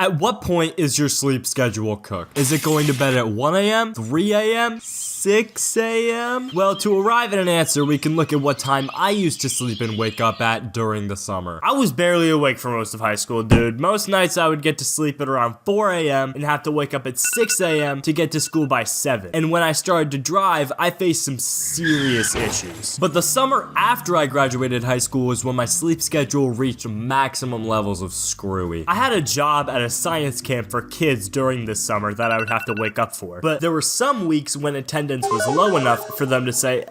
At what point is your sleep schedule cooked? Is it going to bed at 1 a.m., 3 a.m., 6 a.m.? Well, to arrive at an answer, we can look at what time I used to sleep and wake up at during the summer. I was barely awake for most of high school, dude. Most nights I would get to sleep at around 4 a.m. and have to wake up at 6 a.m. to get to school by 7. And when I started to drive, I faced some serious issues. But the summer after I graduated high school was when my sleep schedule reached maximum levels of screwy. I had a job at a science camp for kids during this summer that I would have to wake up for. But there were some weeks when attendance was low enough for them to say,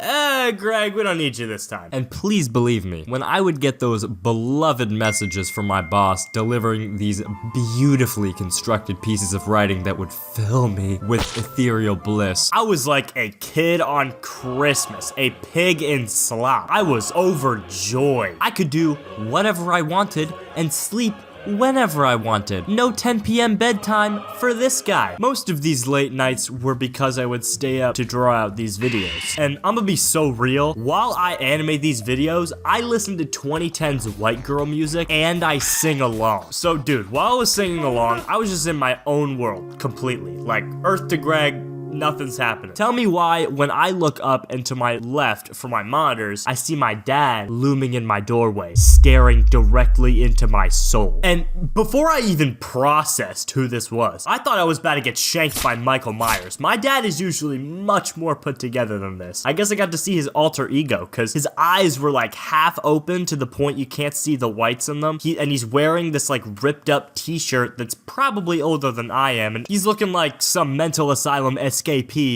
Greg, we don't need you this time. And please believe me, when I would get those beloved messages from my boss delivering these beautifully constructed pieces of writing that would fill me with ethereal bliss, I was like a kid on Christmas, a pig in slop. I was overjoyed. I could do whatever I wanted and sleep whenever I wanted. No 10 p.m. bedtime for this guy. Most of these late nights were because I would stay up to draw out these videos. And I'm gonna be so real, while I animate these videos, I listen to 2010's white girl music and I sing along. So dude, while I was singing along, I was just in my own world completely. Like Earth to Greg, nothing's happening. Tell me why when I look up and to my left from my monitors, I see my dad looming in my doorway, staring directly into my soul. And before I even processed who this was, I thought I was about to get shanked by Michael Myers. My dad is usually much more put together than this. I guess I got to see his alter ego because his eyes were like half open to the point you can't see the whites in them. And he's wearing this like ripped up t-shirt that's probably older than I am. And he's looking like some mental asylum escapee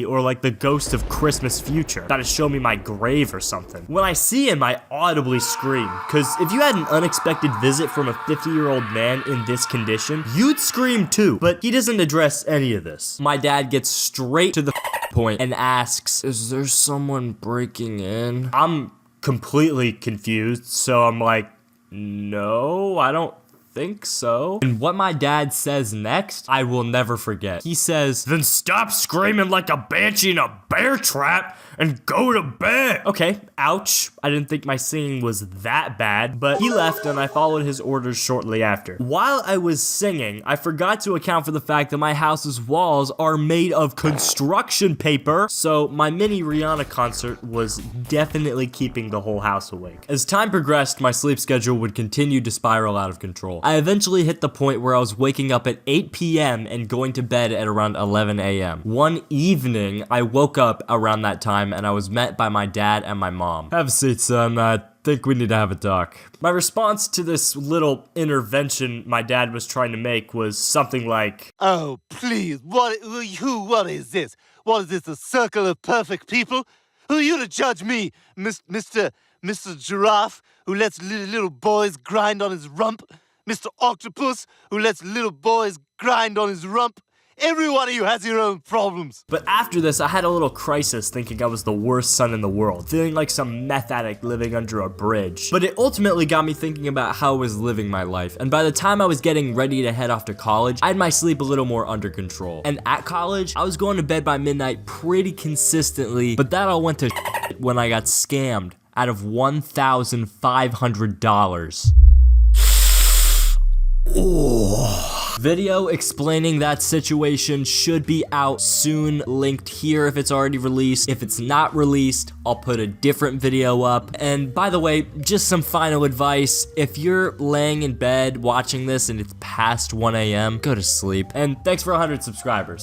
or like the ghost of Christmas future. Gotta show me my grave or something. When I see him, I audibly scream. Cause if you had an unexpected visit from a 50-year-old man in this condition, you'd scream too. But he doesn't address any of this. My dad gets straight to the point and asks, "Is there someone breaking in?" I'm completely confused, so I'm like, "No, I don't think so." And what my dad says next, I will never forget. He says, "Then stop screaming like a banshee in a bear trap and go to bed." Okay, ouch. I didn't think my singing was that bad, but he left and I followed his orders shortly after. While I was singing, I forgot to account for the fact that my house's walls are made of construction paper, so my mini Rihanna concert was definitely keeping the whole house awake. As time progressed, my sleep schedule would continue to spiral out of control. I eventually hit the point where I was waking up at 8 p.m. and going to bed at around 11 a.m. One evening, I woke up around that time and I was met by my dad and my mom. "Have a seat, son. I think we need to have a talk." My response to this little intervention my dad was trying to make was something like, "Oh, please, what is this? What is this, a circle of perfect people? Who are you to judge me, Mr. Giraffe, who lets little boys grind on his rump? Mr. Octopus, who lets little boys grind on his rump? Every one of you has your own problems." But after this, I had a little crisis thinking I was the worst son in the world, feeling like some meth addict living under a bridge. But it ultimately got me thinking about how I was living my life. And by the time I was getting ready to head off to college, I had my sleep a little more under control. And at college, I was going to bed by midnight pretty consistently, but that all went to shit when I got scammed out of $1,500. Video explaining that situation should be out soon, linked here if it's already released. If it's not released, I'll put a different video up. And by the way, just some final advice. If you're laying in bed watching this and it's past 1 a.m., go to sleep. And thanks for 100 subscribers.